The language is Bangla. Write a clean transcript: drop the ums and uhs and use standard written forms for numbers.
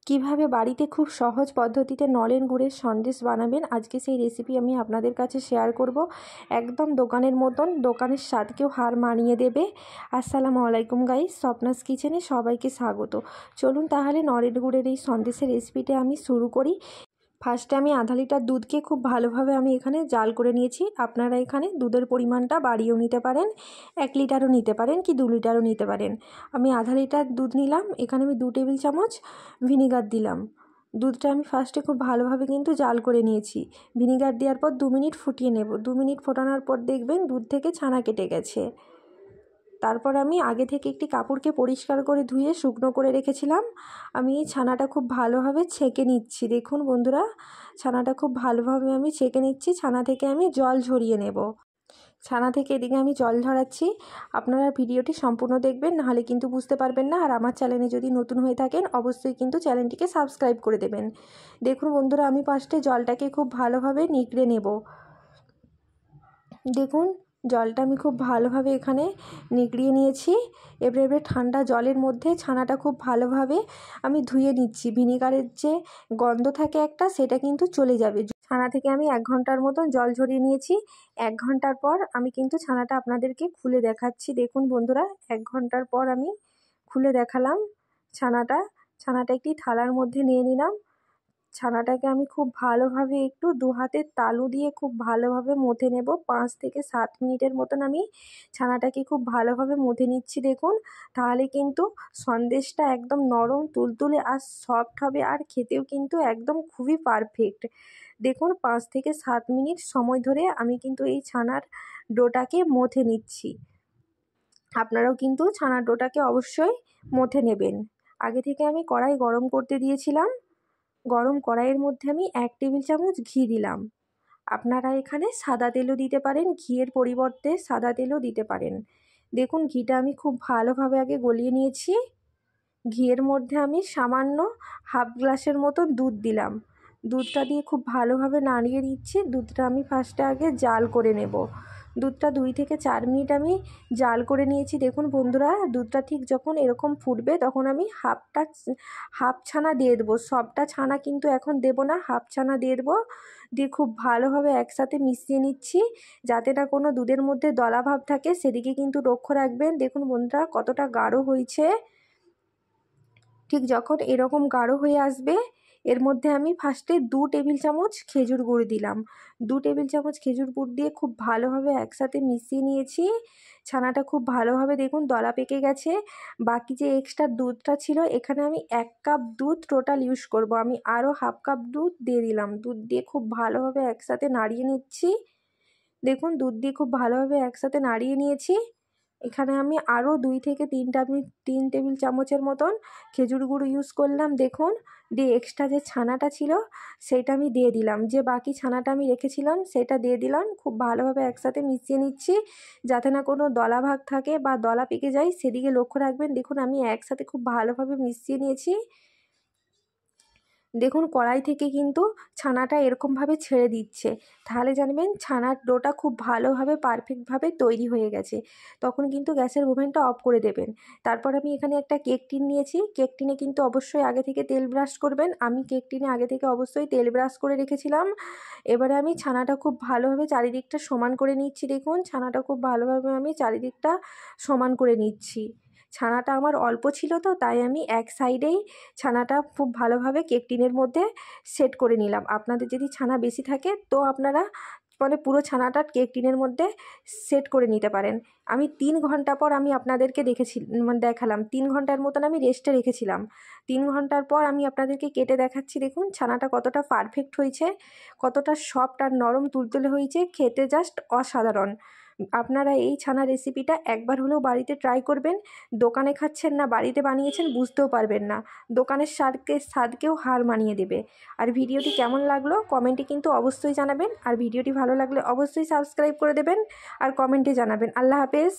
কিভাবে বাড়িতে খুব সহজ পদ্ধতিতে নলেন গুড়ের সন্দেশ বানাবেন আজকে সেই রেসিপি আমি আপনাদের কাছে শেয়ার করব। একদম দোকানের মতন, দোকানের স্বাদকেও হার মানিয়ে দেবে। আসসালামু আলাইকুম গাইস, স্বপ্নাস কিচেনে সবাইকে স্বাগত। চলুন তাহলে নলেন গুড়ের এই সন্দেশের রেসিপিটা আমি শুরু করি। ফার্স্টে আমি আধা লিটার দুধকে খুব ভালোভাবে আমি এখানে জাল করে নিয়েছি। আপনারা এখানে দুধের পরিমাণটা বাড়িয়েও নিতে পারেন, 1 লিটারও নিতে পারেন কি 2 লিটারও নিতে পারেন। আমি আধা লিটার দুধ নিলাম, এখানে আমি 2 টেবিল চামচ ভিনিগার দিলাম। দুধটা আমি ফার্স্টে খুব ভালোভাবে কিন্তু জাল করে নিয়েছি। ভিনিগার দেওয়ার পর 2 মিনিট ফুটিয়ে নেব। 2 মিনিট ফোটানোর পর দেখবেন দুধ থেকে ছানা কেটে গেছে। তারপর আমি আগে থেকে একটি কাপড়কে পরিষ্কার করে ধুয়ে শুকনো করে রেখেছিলাম। আমি এই ছানাটা খুব ভালোভাবে ছেঁকে নিচ্ছি। দেখুন বন্ধুরা, ছানাটা খুব ভালোভাবে আমি ছেঁকে নিচ্ছি। ছানা থেকে আমি জল ঝরিয়ে নেব। ছানা থেকে এদিকে আমি জল ঝরাচ্ছি। আপনারা ভিডিওটি সম্পূর্ণ দেখবেন, নাহলে কিন্তু বুঝতে পারবেন না। আর আমার চ্যানেলে যদি নতুন হয়ে থাকেন অবশ্যই কিন্তু চ্যানেলটিকে সাবস্ক্রাইব করে দেবেন। দেখুন বন্ধুরা, আমি ফার্স্টে জলটাকে খুব ভালোভাবে নিগড়ে নেব। দেখুন জলটা আমি খুব ভালোভাবে এখানে নিগড়িয়ে নিয়েছি। এবারে ঠান্ডা জলের মধ্যে ছানাটা খুব ভালোভাবে আমি ধুয়ে নিচ্ছি। ভিনিগারের যে গন্ধ থাকে একটা, সেটা কিন্তু চলে যাবে। ছানা থেকে আমি 1 ঘন্টার মতন জল ঝরিয়ে নিয়েছি। 1 ঘন্টার পর আমি কিন্তু ছানাটা আপনাদেরকে খুলে দেখাচ্ছি। দেখুন বন্ধুরা, 1 ঘন্টার পর আমি খুলে দেখালাম ছানাটা একটি থালার মধ্যে নিয়ে নিলাম। ছানাটাকে আমি খুব ভালোভাবে একটু 2 হাতের তালু দিয়ে খুব ভালোভাবে মথে নেব। 5 থেকে 7 মিনিটের মতন আমি ছানাটাকে খুব ভালোভাবে মথে নিচ্ছি। দেখুন, তাহলে কিন্তু সন্দেশটা একদম নরম তুলতুলে আর সফট হবে, আর খেতেও কিন্তু একদম খুবই পারফেক্ট। দেখুন 5 থেকে 7 মিনিট সময় ধরে আমি কিন্তু এই ছানার ডোটাকে মথে নিচ্ছি। আপনারাও কিন্তু ছানার ডোটাকে অবশ্যই মথে নেবেন। আগে থেকে আমি কড়াই গরম করতে দিয়েছিলাম। গরম কড়াইয়ের মধ্যে আমি 1 টেবিল চামচ ঘি দিলাম। আপনারা এখানে সাদা তেলও দিতে পারেন, ঘিয়ের পরিবর্তে সাদা তেলও দিতে পারেন। দেখুন ঘিটা আমি খুব ভালোভাবে আগে গলিয়ে নিয়েছি। ঘিয়ের মধ্যে আমি সামান্য হাফ গ্লাসের মতো দুধ দিলাম। দুধটা দিয়ে খুব ভালোভাবে নাড়িয়ে নিচ্ছি। দুধটা আমি ফার্স্টে আগে জাল করে নেব। দুধটা 2 থেকে 4 মিনিট আমি জাল করে নিয়েছি। দেখুন বন্ধুরা, দুধটা ঠিক যখন এরকম ফুটবে তখন আমি হাফ ছানা দিয়ে দেবো। সবটা ছানা কিন্তু এখন দেব না, হাফ ছানা দিয়ে দেবো। দিয়ে খুব ভালোভাবে একসাথে মিশিয়ে নিচ্ছি, যাতে না কোনো দুধের মধ্যে দলাভাব থাকে, সেদিকে কিন্তু লক্ষ্য রাখবেন। দেখুন বন্ধুরা, কতটা গাঢ় হয়েছে। ঠিক যখন এরকম গাঢ় হয়ে আসবে, এর মধ্যে আমি ফার্স্টে 2 টেবিল চামচ খেজুর গুড় দিলাম। 2 টেবিল চামচ খেজুর গুড় দিয়ে খুব ভালোভাবে একসাথে মিশিয়ে নিয়েছি। ছানাটা খুব ভালোভাবে দেখুন দলা পেকে গেছে। বাকি যে এক্সট্রা দুধটা ছিল, এখানে আমি 1 কাপ দুধ টোটাল ইউজ করব। আমি আরও হাফ কাপ দুধ দিয়ে দিলাম। দুধ দিয়ে খুব ভালোভাবে একসাথে নাড়িয়ে নিচ্ছি। দেখুন দুধ দিয়ে খুব ভালোভাবে একসাথে নাড়িয়ে নিয়েছি। এখানে আমি আরও 2 থেকে 3 টেবিল চামচের মতন খেজুর গুঁড়ো ইউজ করলাম। দেখুন, দিয়ে এক্সট্রা যে ছানাটা ছিল সেইটা আমি দিয়ে দিলাম। যে বাকি ছানাটা আমি রেখেছিলাম সেটা দিয়ে দিলাম। খুব ভালোভাবে একসাথে মিশিয়ে নিচ্ছি, যাতে না কোনো দলা ভাগ থাকে বা দলা পেকে যায়, সেদিকে লক্ষ্য রাখবেন। দেখুন আমি একসাথে খুব ভালোভাবে মিশিয়ে নিয়েছি। দেখুন কড়াই থেকে কিন্তু ছানাটা এরকমভাবে ছেড়ে দিচ্ছে, তাহলে জানবেন ছানার ডোটা খুব ভালোভাবে পারফেক্টভাবে তৈরি হয়ে গেছে। তখন কিন্তু গ্যাসের ওভেনটা অফ করে দেবেন। তারপর আমি এখানে একটা কেক টিন নিয়েছি। কেক টিনে কিন্তু অবশ্যই আগে থেকে তেল ব্রাশ করবেন। আমি কেক টিনে আগে থেকে অবশ্যই তেল ব্রাশ করে রেখেছিলাম। এবারে আমি ছানাটা খুব ভালোভাবে চারিদিকটা সমান করে নিচ্ছি। দেখুন ছানাটা খুব ভালোভাবে আমি চারিদিকটা সমান করে নিচ্ছি। ছানাটা আমার অল্প ছিল, তো তাই আমি এক সাইডেই ছানাটা খুব ভালোভাবে কেক টিনের মধ্যে সেট করে নিলাম। আপনাদের যদি ছানা বেশি থাকে তো আপনারা পুরো ছানাটা কেক টিনের মধ্যে সেট করে নিতে পারেন। আমি 3 ঘন্টা পর আমি আপনাদেরকে দেখালাম। 3 ঘন্টার মতন আমি রেস্টে রেখেছিলাম। 3 ঘন্টার পর আমি আপনাদেরকে কেটে দেখাচ্ছি। দেখুন ছানাটা কতটা পারফেক্ট হয়েছে, কতটা সফট আর নরম তুলতুলে হয়েছে, খেতে জাস্ট অসাধারণ। আপনারা এই ছানা রেসিপিটা একবার হলেও বাড়িতে ট্রাই করবেন। দোকানে খাচ্ছেন না বাড়িতে বানিয়েছেন বুঝতেও পারবেন না। দোকানের স্বাদকেও হার মানিয়ে দেবে। আর ভিডিওটি কেমন লাগলো কমেন্টে কিন্তু অবশ্যই জানাবেন। আর ভিডিওটি ভালো লাগলে অবশ্যই সাবস্ক্রাইব করে দেবেন আর কমেন্টে জানাবেন। আল্লাহ হাফেজ।